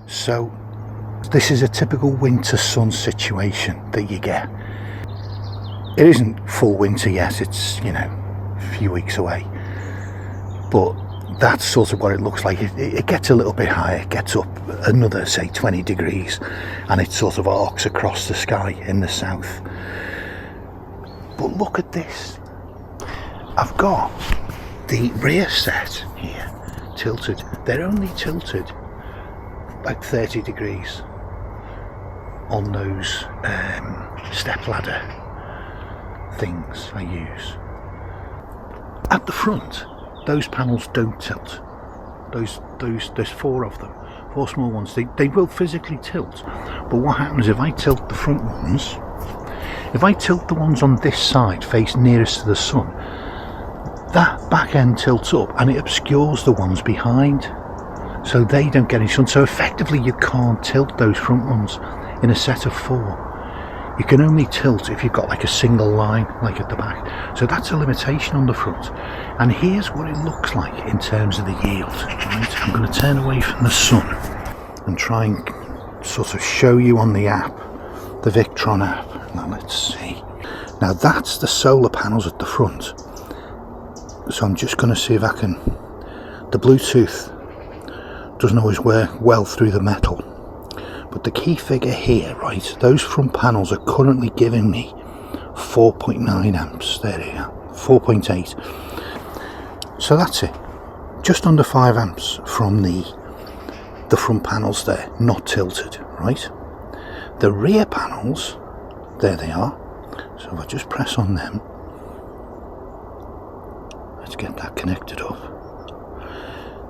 So this is a typical winter sun situation that you get. It isn't full winter yet, it's, you know, a few weeks away, but that's sort of what it looks like. It gets a little bit higher, it gets up another, say, 20 degrees, and it sort of arcs across the sky in the south. But look at this. I've got the rear set here tilted. They're only tilted about 30 degrees on those step ladder things I use. At the front, those panels don't tilt. There's four of them, four small ones. They will physically tilt, but what happens if I tilt the front ones? If I tilt the ones on this side, face nearest to the sun, that back end tilts up and it obscures the ones behind, so they don't get any sun. So effectively you can't tilt those front ones in a set of four. You can only tilt if you've got like a single line, like at the back. So that's a limitation on the front. And here's what it looks like in terms of the yield. Right? I'm going to turn away from the sun and try and sort of show you on the app, the Victron app. Now let's see. Now that's the solar panels at the front. So I'm just going to see if I can... The Bluetooth doesn't always work well through the metal. But the key figure here, right, those front panels are currently giving me 4.9 amps. There you go, 4.8. So that's it. Just under 5 amps from the front panels there, not tilted, right? The rear panels, there they are. So if I just press on them, let's get that connected up.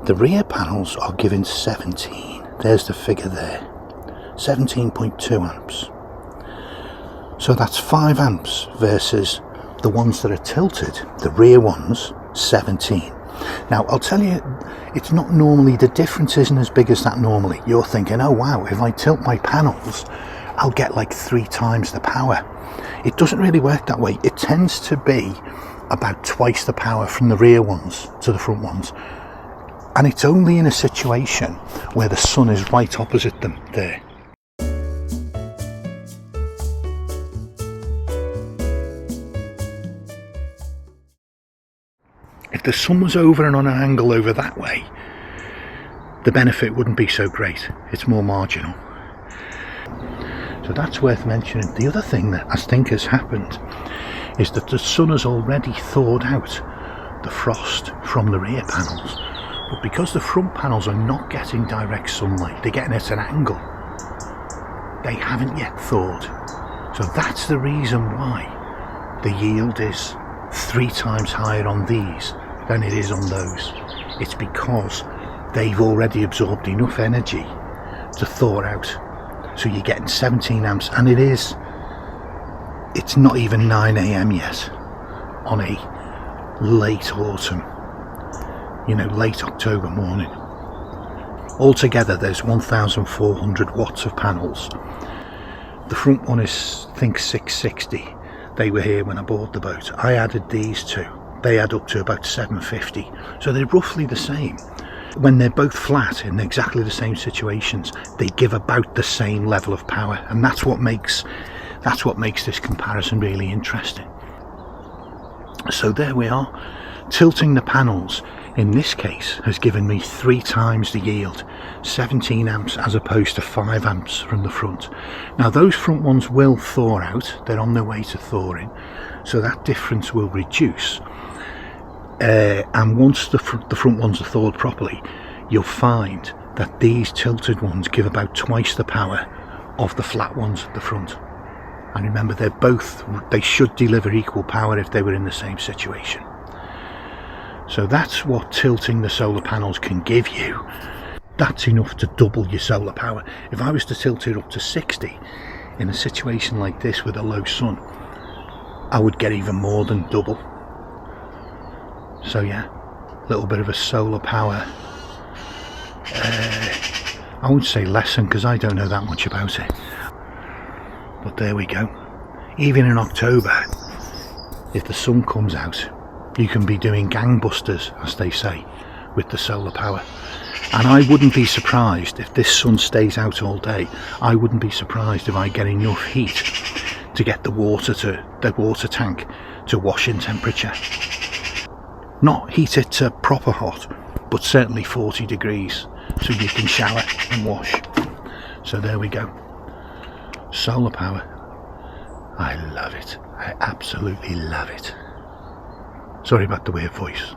The rear panels are giving 17. There's the figure there. 17.2 amps. So that's 5 amps versus the ones that are tilted, the rear ones, 17. Now I'll tell you, it's not normally, the difference isn't as big as that normally. You're thinking, oh wow, if I tilt my panels, I'll get like 3 times the power. It doesn't really work that way. It tends to be about twice the power from the rear ones to the front ones. And it's only in a situation where the sun is right opposite them there. If the sun was over and on an angle over that way, the benefit wouldn't be so great. It's more marginal. So that's worth mentioning. The other thing that I think has happened is that the sun has already thawed out the frost from the rear panels. But because the front panels are not getting direct sunlight, they're getting at an angle, they haven't yet thawed. So that's the reason why the yield is 3 times higher on these than it is on those. It's because they've already absorbed enough energy to thaw out. So you're getting 17 amps, and it's not even 9 AM yet on a late autumn, you know, late October morning. Altogether there's 1,400 watts of panels. The front one is, I think, 660. They were here when I bought the boat. I added these two. They add up to about 750. So they're roughly the same. When they're both flat in exactly the same situations, they give about the same level of power, and that's what makes this comparison really interesting. So there we are. Tilting the panels in this case has given me 3 times the yield, 17 amps as opposed to 5 amps from the front. Now those front ones will thaw out, they're on their way to thawing, so that difference will reduce. And once the front ones are thawed properly, you'll find that these tilted ones give about twice the power of the flat ones at the front. And remember, they should deliver equal power if they were in the same situation. So that's what tilting the solar panels can give you. That's enough to double your solar power. If I was to tilt it up to 60 in a situation like this with a low sun, I would get even more than double. So yeah, a little bit of a solar power, I won't say lesson because I don't know that much about it, but there we go. Even in October, if the sun comes out, you can be doing gangbusters, as they say, with the solar power. And I wouldn't be surprised if this sun stays out all day. I wouldn't be surprised if I get enough heat to get the water tank to wash in temperature. Not heat it to proper hot, but certainly 40 degrees so you can shower and wash. So there we go. Solar power. I love it. I absolutely love it. Sorry about the weird voice.